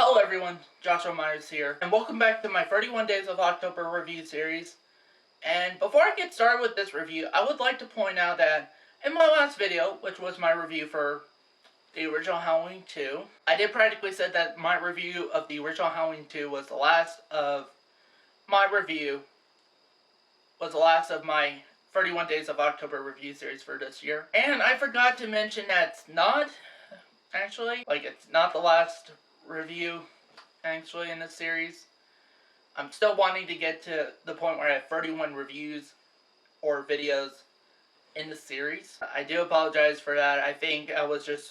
Hello everyone, Joshua Myers here, and welcome back to my 31 Days of October review series. And before I get started with this review, I would like to point out that in my last video, which was my review for the original Halloween 2, I did practically say that my review of the original Halloween 2 was the last of my 31 Days of October review series for this year. And I forgot to mention that it's not the last review actually in this series. I'm still wanting to get to the point where I have 31 reviews or videos in the series. I do apologize for that. I think I was just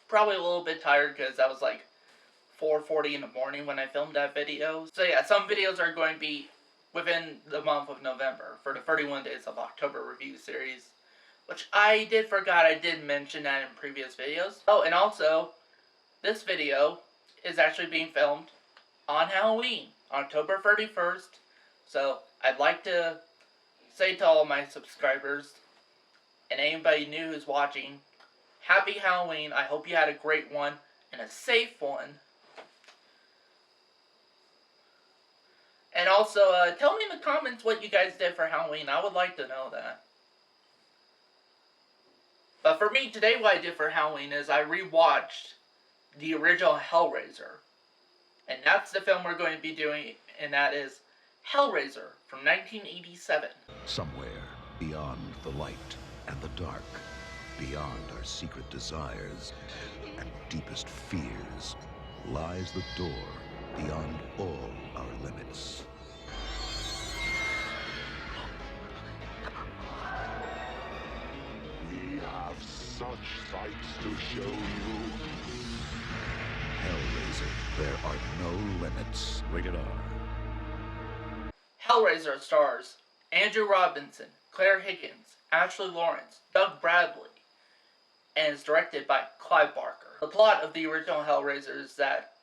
probably a little bit tired because I was like 4:40 in the morning when I filmed that video. So yeah, some videos are going to be within the month of November for the 31 Days of October review series, which I did mention that in previous videos. Oh, and also, this video is actually being filmed on Halloween, October 31st. So I'd like to say to all my subscribers and anybody new who's watching, happy Halloween. I hope you had a great one and a safe one. And also, tell me in the comments what you guys did for Halloween. I would like to know that. But for me, today what I did for Halloween is I rewatched the original Hellraiser. And that's the film we're going to be doing, and that is Hellraiser from 1987. Somewhere beyond the light and the dark, beyond our secret desires and deepest fears, lies the door beyond all our limits. We have such sights to show you. Hellraiser, there are no limits. Rated R. Hellraiser stars Andrew Robinson, Claire Higgins, Ashley Lawrence, Doug Bradley, and is directed by Clive Barker. The plot of the original Hellraiser is that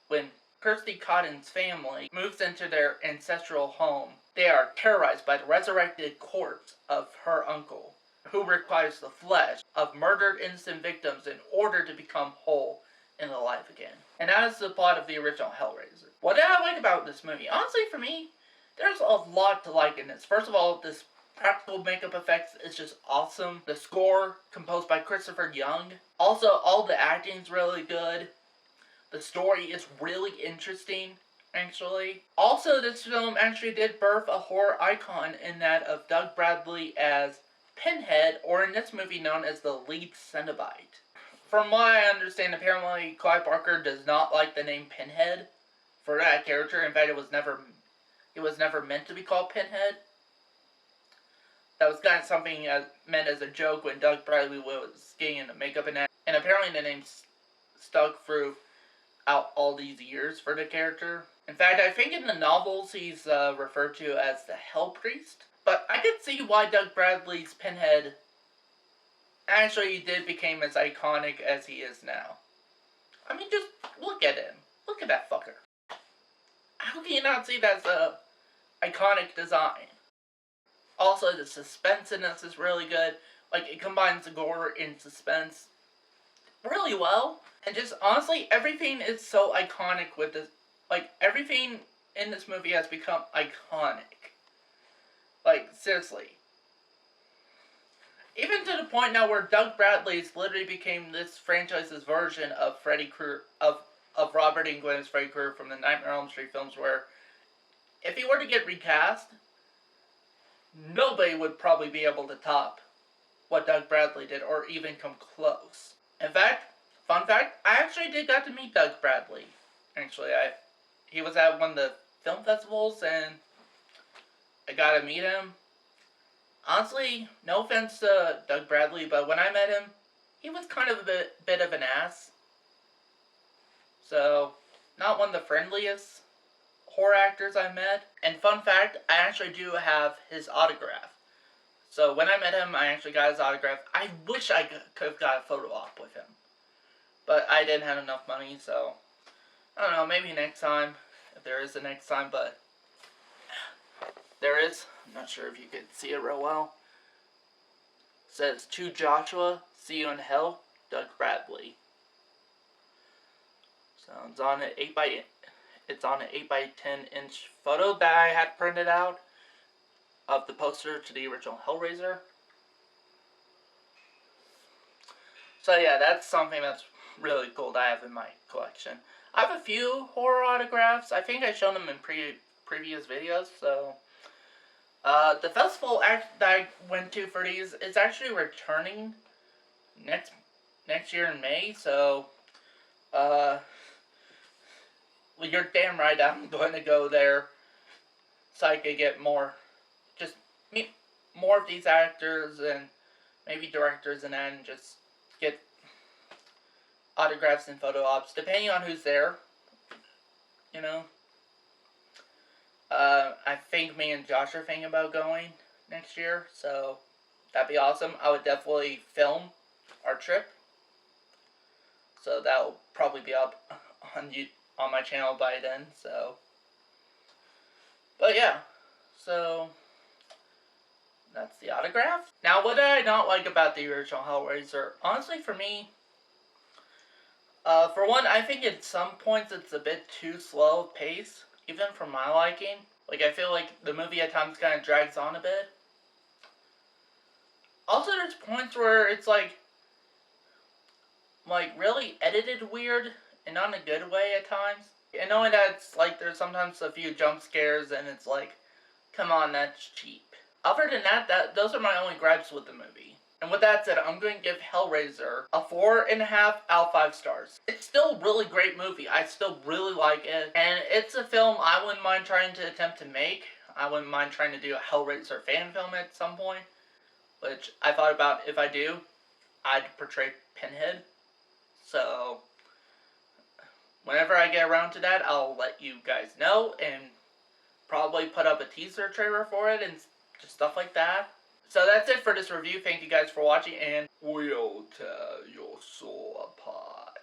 when Kirsty Cotton's family moves into their ancestral home, they are terrorized by the resurrected corpse of her uncle, who requires the flesh of murdered innocent victims in order to become whole and alive again. And that is the plot of the original Hellraiser. What did I like about this movie? Honestly, for me, there's a lot to like in this. First of all, this practical makeup effects is just awesome. The score, composed by Christopher Young. Also, all the acting is really good. The story is really interesting, actually. Also, this film actually did birth a horror icon in that of Doug Bradley as Pinhead, or in this movie known as the lead Cenobite. From what I understand, apparently Clive Barker does not like the name Pinhead for that character. In fact, it was never meant to be called Pinhead. That was kind of something meant as a joke when Doug Bradley was getting into makeup and that. And apparently the name stuck throughout all these years for the character. In fact, I think in the novels he's referred to as the Hell Priest. But I could see why Doug Bradley's Pinhead actually did become as iconic as he is now. I mean, just look at him. Look at that fucker. How can you not see that's a iconic design? Also, the suspense in this is really good. Like, it combines the gore and suspense really well. And just, honestly, everything is so iconic with this. Like, everything in this movie has become iconic. Like, seriously. Even to the point now where Doug Bradley's literally became this franchise's version of Freddy Krueger, of Robert Englund's Freddy Krueger from the Nightmare on Elm Street films, where if he were to get recast, nobody would probably be able to top what Doug Bradley did, or even come close. In fact, fun fact, I actually did get to meet Doug Bradley. Actually, he was at one of the film festivals, and I got to meet him. Honestly, no offense to Doug Bradley, but when I met him, he was kind of a bit of an ass. So, not one of the friendliest horror actors I met. And fun fact, I actually do have his autograph. So when I met him, I actually got his autograph. I wish I could have got a photo op with him. But I didn't have enough money, so I don't know, maybe next time, if there is a next time, but there is. I'm not sure if you could see it real well. It says, "To Joshua, see you in hell, Doug Bradley." So it's on an 8x10 inch photo that I had printed out of the poster to the original Hellraiser. So yeah, that's something that's really cool that I have in my collection. I have a few horror autographs. I think I've shown them in previous videos. So the festival that I went to for these is actually returning next year in May. So well, you're damn right I'm going to go there so I could get more, just meet more of these actors and maybe directors, and then just get autographs and photo ops, depending on who's there, you know. I think me and Josh are thinking about going next year, so that'd be awesome. I would definitely film our trip, so that'll probably be up on my channel by then, so. But yeah, so that's the autograph. Now, what did I not like about the original Hellraiser? Honestly, for me, for one, I think at some points it's a bit too slow of pace, even for my liking. Like, I feel like the movie at times kind of drags on a bit. Also, there's points where it's like really edited weird, and not in a good way at times. And knowing that it's like there's sometimes a few jump scares, and it's like, come on, that's cheap. Other than that, those are my only gripes with the movie. And with that said, I'm going to give Hellraiser a 4.5 out of 5 stars. It's still a really great movie. I still really like it. And it's a film I wouldn't mind trying to attempt to make. I wouldn't mind trying to do a Hellraiser fan film at some point. Which I thought about, if I do, I'd portray Pinhead. So whenever I get around to that, I'll let you guys know. And probably put up a teaser trailer for it and just stuff like that. So that's it for this review. Thank you guys for watching, and we'll tear your soul apart.